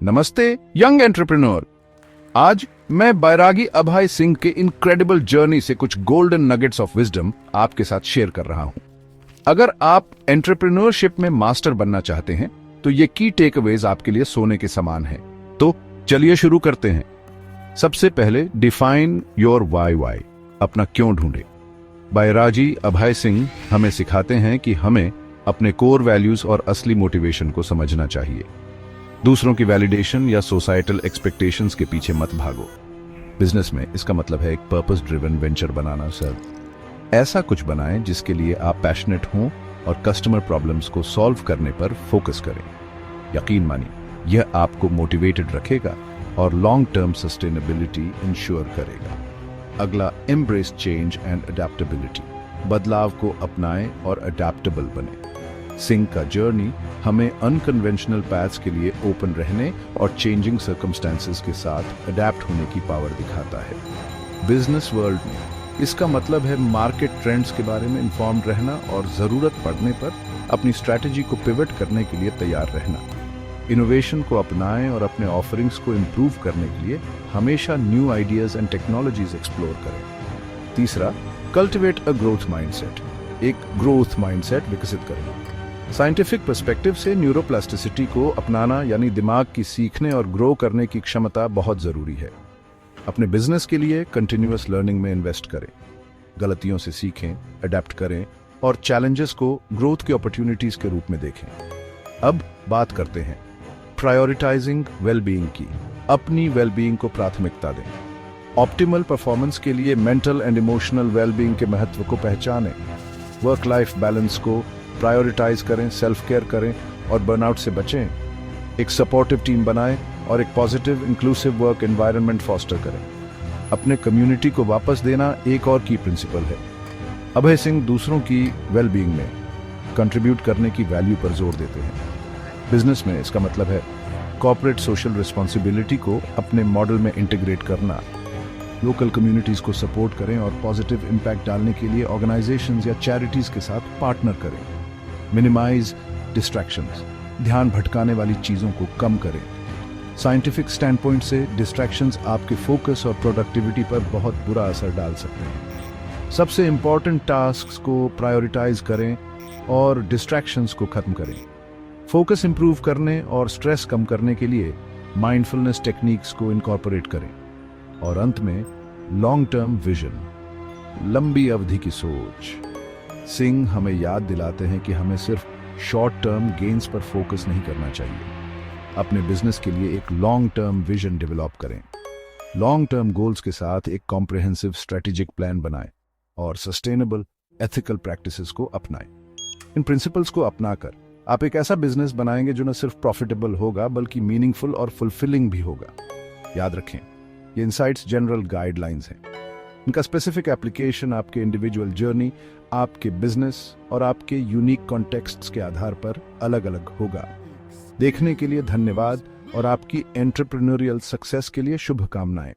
नमस्ते young entrepreneur. आज मैं बैरागी अभय सिंह के इनक्रेडिबल जर्नी से कुछ गोल्डन नगेट्स ऑफ विजडम आपके साथ शेयर कर रहा हूं। अगर आप एंटरप्रेन्योरशिप में मास्टर बनना चाहते हैं तो ये की टेकअवेज आपके लिए सोने के समान है। तो चलिए शुरू करते हैं। सबसे पहले डिफाइन योर वाई, अपना क्यों ढूंढे। बैरागी अभय सिंह हमें सिखाते हैं कि हमें अपने कोर वैल्यूज और असली मोटिवेशन को समझना चाहिए। दूसरों की वैलिडेशन या सोसाइटल एक्सपेक्टेशंस के पीछे मत भागो। बिजनेस में इसका मतलब है एक पर्पस ड्रिवन वेंचर बनाना। सर, ऐसा कुछ बनाएं जिसके लिए आप पैशनेट हों और कस्टमर प्रॉब्लम्स को सॉल्व करने पर फोकस करें। यकीन मानिए, यह आपको मोटिवेटेड रखेगा और लॉन्ग टर्म सस्टेनेबिलिटी इंश्योर करेगा। अगला, एम्ब्रेस चेंज एंड अडेप्टेबिलिटी। बदलाव को अपनाएं और अडेप्टेबल बने। सिंह का जर्नी हमें अनकन्वेंशनल पैथ्स के लिए ओपन रहने और चेंजिंग सर्कमस्टेंसेस के साथ अडेप्ट होने की पावर दिखाता है। बिजनेस वर्ल्ड में इसका मतलब है मार्केट ट्रेंड्स के बारे में इंफॉर्म्ड रहना और जरूरत पड़ने पर अपनी स्ट्रैटेजी को पिवट करने के लिए तैयार रहना। इनोवेशन को अपनाएं और अपने ऑफरिंग्स को इम्प्रूव करने के लिए हमेशा new ideas and technologies explore करें। तीसरा, कल्टिवेट अ ग्रोथ माइंडसेट। एक ग्रोथ माइंडसेट विकसित करें। साइंटिफिक पर्सपेक्टिव से न्यूरोप्लास्टिसिटी को अपनाना यानी दिमाग की सीखने और ग्रो करने की क्षमता बहुत जरूरी है। अपने बिजनेस के लिए कंटिन्यूअस लर्निंग में इन्वेस्ट करें। गलतियों से सीखें, अडेप्ट करें और चैलेंजेस को ग्रोथ की अपॉर्चुनिटीज के रूप में देखें। अब बात करते हैं प्रायोरिटाइजिंग वेलबीइंग की। अपनी वेलबीइंग को प्राथमिकता दें। ऑप्टिमल परफॉर्मेंस के लिए मेंटल एंड इमोशनल वेलबीइंग के महत्व को पहचानें। वर्क लाइफ बैलेंस को प्रायोरिटाइज करें, सेल्फ केयर करें और बर्नआउट से बचें। एक सपोर्टिव टीम बनाएं और एक positive inclusive work environment foster करें। अपने कम्युनिटी को वापस देना एक और की प्रिंसिपल है। अभय सिंह दूसरों की वेलबीइंग में कंट्रीब्यूट करने की वैल्यू पर जोर देते हैं। बिजनेस में इसका मतलब है कॉर्पोरेट सोशल रिस्पॉन्सिबिलिटी को अपने मॉडल में इंटीग्रेट करना। लोकल कम्युनिटीज को सपोर्ट करें और पॉजिटिव इम्पैक्ट डालने के लिए ऑर्गेनाइजेशंस या चैरिटीज के साथ पार्टनर करें। Minimise distractions. ध्यान भटकाने वाली चीजों को कम करें। साइंटिफिक स्टैंड पॉइंट से डिस्ट्रैक्शंस आपके फोकस और प्रोडक्टिविटी पर बहुत बुरा असर डाल सकते हैं। सबसे इंपॉर्टेंट टास्क्स को प्रायोरिटाइज करें और डिस्ट्रैक्शंस को खत्म करें। फोकस इंप्रूव करने और स्ट्रेस कम करने के लिए माइंडफुलनेस टेक्निक्स को इनकॉर्पोरेट करें। और अंत में लॉन्ग टर्म विजन, लंबी अवधि की सोच। सिंह हमें याद दिलाते हैं कि हमें सिर्फ शॉर्ट टर्म गेन्स पर फोकस नहीं करना चाहिए। अपने बिजनेस के लिए एक लॉन्ग टर्म विजन डेवलप करें। लॉन्ग टर्म गोल्स के साथ एक कॉम्प्रिहेंसिव स्ट्रेटेजिक प्लान बनाएं और सस्टेनेबल एथिकल प्रैक्टिसेस को अपनाएं। इन प्रिंसिपल्स को अपनाकर आप एक ऐसा बिजनेस बनाएंगे जो न सिर्फ प्रॉफिटेबल होगा बल्कि मीनिंगफुल और फुलफिलिंग भी होगा। याद रखें, ये इनसाइट्स जनरल गाइडलाइंस हैं। इनका स्पेसिफिक एप्लीकेशन आपके इंडिविजुअल जर्नी, आपके बिजनेस और आपके यूनिक कॉन्टेक्स्ट्स के आधार पर अलग अलग होगा। देखने के लिए धन्यवाद और आपकी एंटरप्रेन्योरियल सक्सेस के लिए शुभकामनाएं।